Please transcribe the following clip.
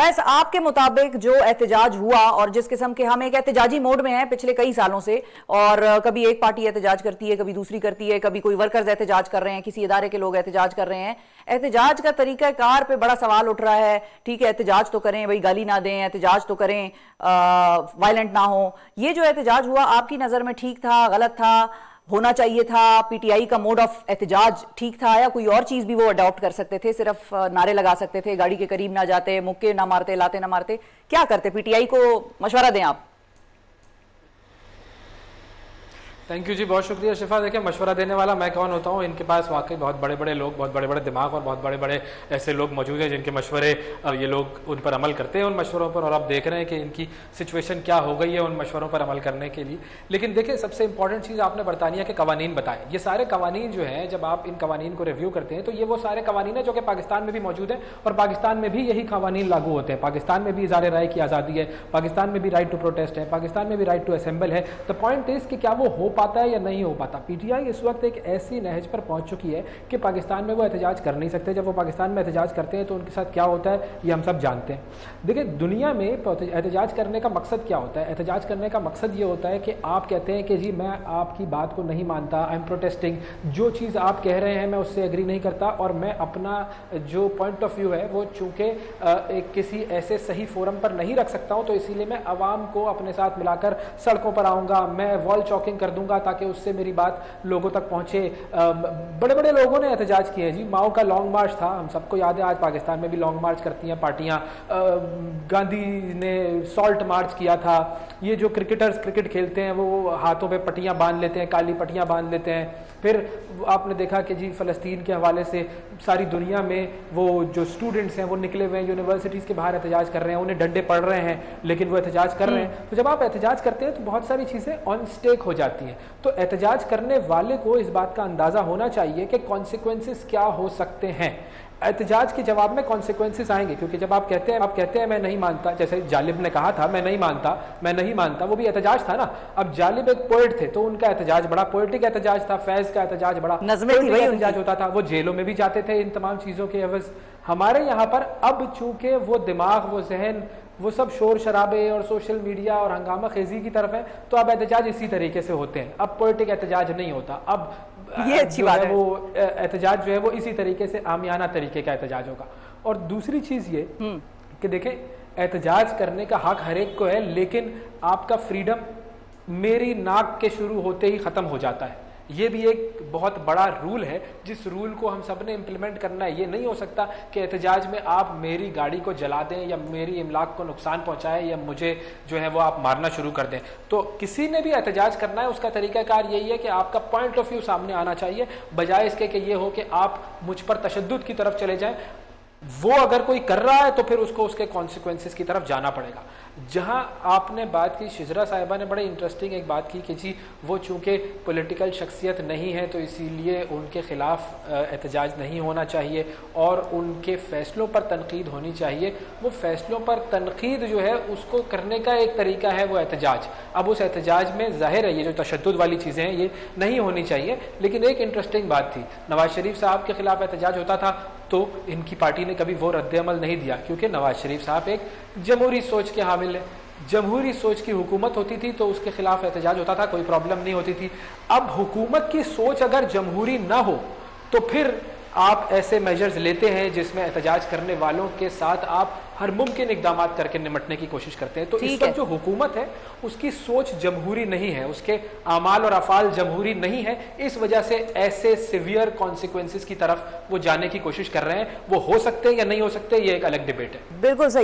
फैज, आपके मुताबिक जो एहतजाज हुआ और जिस किस्म के हम एक एहतजाजी मोड में हैं पिछले कई सालों से, और कभी एक पार्टी एहतजाज करती है, कभी दूसरी करती है, कभी कोई वर्कर्स एहतजाज कर रहे हैं, किसी इदारे के लोग एहतजाज कर रहे हैं, एहतजाज का तरीकाकार पे बड़ा सवाल उठ रहा है। ठीक है, एहतजाज तो करें भाई, गाली ना दें, एहतजाज तो करें, वायलेंट ना हो। ये जो एहतजाज हुआ आपकी नजर में ठीक था, गलत था, होना चाहिए था? पीटीआई का मोड ऑफ एहतजाज ठीक था या कोई और चीज भी वो अडॉप्ट कर सकते थे? सिर्फ नारे लगा सकते थे, गाड़ी के करीब ना जाते, मुक्के ना मारते, लाते ना मारते, क्या करते? पीटीआई को मशवरा दें आप। थैंक यू जी, बहुत शुक्रिया शिफा। देखिए, मशवरा देने वाला मैं कौन होता हूँ? इनके पास वाकई बहुत बड़े बड़े लोग, बहुत बड़े बड़े दिमाग और बहुत बड़े बड़े ऐसे लोग मौजूद हैं जिनके मशवरे ये लोग उन पर अमल करते हैं, उन मशवरों पर। और आप देख रहे हैं कि इनकी सिचुएशन क्या हो गई है उन मशवरों पर अमल करने के लिए। लेकिन देखिए, सबसे इंपॉर्टेंट चीज़ आपने बरतानिया के कवानीन बताए। ये सारे कवानीन जो हैं, जब आप इन कवानीन को रिव्यू करते हैं तो ये वो सारे कवानीन हैं जो कि पाकिस्तान में भी मौजूद हैं, और पाकिस्तान में भी यही कवानीन लागू होते हैं। पाकिस्तान में भी इज़हार राय की आज़ादी है, पाकिस्तान में भी राइट टू प्रोटेस्ट है, पाकिस्तान में भी राइट टू असेंबल है। द पॉइंट इज़ कि क्या वो हो पाता है या नहीं हो पाता। पीटीआई इस वक्त एक ऐसी नहज पर पहुंच चुकी है कि पाकिस्तान में वो एहतजाज कर नहीं सकते। जब वो पाकिस्तान में एहतजाज करते हैं तो उनके साथ क्या होता है ये हम सब जानते हैं। देखिए, दुनिया में एहतजाज करने का मकसद क्या होता है? एहतजाज करने का मकसद ये होता है कि आप कहते हैं कि जी मैं आपकी बात को नहीं मानता, आई एम प्रोटेस्टिंग, जो चीज़ आप कह रहे हैं मैं उससे एग्री नहीं करता, और मैं अपना जो पॉइंट ऑफ व्यू है वो चूँकि एक किसी ऐसे सही फोरम पर नहीं रख सकता हूँ, तो इसीलिए मैं आवाम को अपने साथ मिलाकर सड़कों पर आऊँगा, मैं वॉल चॉकिंग कर दूंगा ताकि उससे मेरी बात लोगों तक पहुंचे। बड़े बड़े लोगों ने एहतजाज किए जी। माओ का लॉन्ग मार्च था, हम सबको याद है। आज पाकिस्तान में भी लॉन्ग मार्च करती हैं पार्टियां। गांधी ने सॉल्ट मार्च किया था। ये जो क्रिकेटर्स क्रिकेट खेलते हैं वो हाथों पे पट्टियां बांध लेते हैं, काली पट्टियां बांध लेते हैं। फिर आपने देखा कि जी फ़लस्तीन के हवाले से सारी दुनिया में वो जो स्टूडेंट्स हैं वो निकले हुए हैं, यूनिवर्सिटीज़ के बाहर एहतजाज कर रहे हैं, उन्हें डंडे पड़ रहे हैं लेकिन वो एहतजाज कर रहे हैं। तो जब आप एहतजाज करते हैं तो बहुत सारी चीज़ें ऑन स्टेक हो जाती हैं। तो एहतजाज करने वाले को इस बात का अंदाज़ा होना चाहिए कि कॉन्सिक्वेंसेस क्या हो सकते हैं। एहतजाज के जवाब में कॉन्सिक्वेंसेस आएंगे, क्योंकि जब आप कहते हैं मैं नहीं मानता, जैसे जालिब ने कहा था मैं नहीं मानता, वो भी एहतजाज था ना। अब जालिब एक पोएट थे तो उनका एहतजाज बड़ा पोएटिक एहतजाज था, फैज का एहतजाज बड़ा एहतजाज होता था, वो जेलों में भी जाते थे इन तमाम चीज़ों के एवज। हमारे यहाँ पर अब चूंकि वो दिमाग, वो जहन, वो सब शोर शराबे और सोशल मीडिया और हंगामा खेजी की तरफ है, तो अब एहतजाज इसी तरीके से होते हैं। अब पोएटिक एहतजाज नहीं होता, अब ये अच्छी बात है। वो एहतजाज जो है वो इसी तरीके से आमियाना तरीके का एहतजाज होगा। और दूसरी चीज ये कि देखें, एहतजाज करने का हक हर एक को है, लेकिन आपका फ्रीडम मेरी नाक के शुरू होते ही खत्म हो जाता है। ये भी एक बहुत बड़ा रूल है जिस रूल को हम सब ने इम्प्लीमेंट करना है। ये नहीं हो सकता कि एहतजाज में आप मेरी गाड़ी को जला दें या मेरी इमलाक को नुकसान पहुंचाएं या मुझे जो है वो आप मारना शुरू कर दें। तो किसी ने भी एहतजाज करना है, उसका तरीकाकार यही है कि आपका पॉइंट ऑफ व्यू सामने आना चाहिए, बजाय इसके कि ये हो कि आप मुझ पर तशद्दुद की तरफ चले जाएं। वो अगर कोई कर रहा है तो फिर उसको उसके कॉन्सिक्वेंसेस की तरफ जाना पड़ेगा। जहां आपने बात की, शिजरा साहिबा ने बड़े इंटरेस्टिंग एक बात की कि जी वो चूंकि पॉलिटिकल शख्सियत नहीं है तो इसीलिए उनके खिलाफ एहतजाज नहीं होना चाहिए और उनके फैसलों पर तनकीद होनी चाहिए। वो फैसलों पर तनकीद जो है उसको करने का एक तरीका है वो एहतजाज। अब उस एहतजाज में जाहिर है ये जो तशद्दुद वाली चीज़ें हैं ये नहीं होनी चाहिए। लेकिन एक इंटरेस्टिंग बात थी, नवाज शरीफ साहब के खिलाफ एहतजाज होता था तो इनकी पार्टी ने कभी वो रद्द-ए-अमल नहीं दिया, क्योंकि नवाज शरीफ साहब एक जमहूरी सोच के हामिल है। जमहूरी सोच की हुकूमत होती थी तो उसके खिलाफ एहतजाज होता था, कोई प्रॉब्लम नहीं होती थी। अब हुकूमत की सोच अगर जमहूरी ना हो तो फिर आप ऐसे मेजर्स लेते हैं जिसमें एहतजाज करने वालों के साथ आप हर मुमकिन इकदाम करके निपटने की कोशिश करते हैं। तो इस वक्त जो हुकूमत है उसकी सोच जमहूरी नहीं है, उसके आमाल और अफाल जमहूरी नहीं है। इस वजह से ऐसे सिवियर कॉन्सिक्वेंसेस की तरफ वो जाने की कोशिश कर रहे हैं। वो हो सकते हैं या नहीं हो सकते, ये एक अलग डिबेट है। बिल्कुल सही।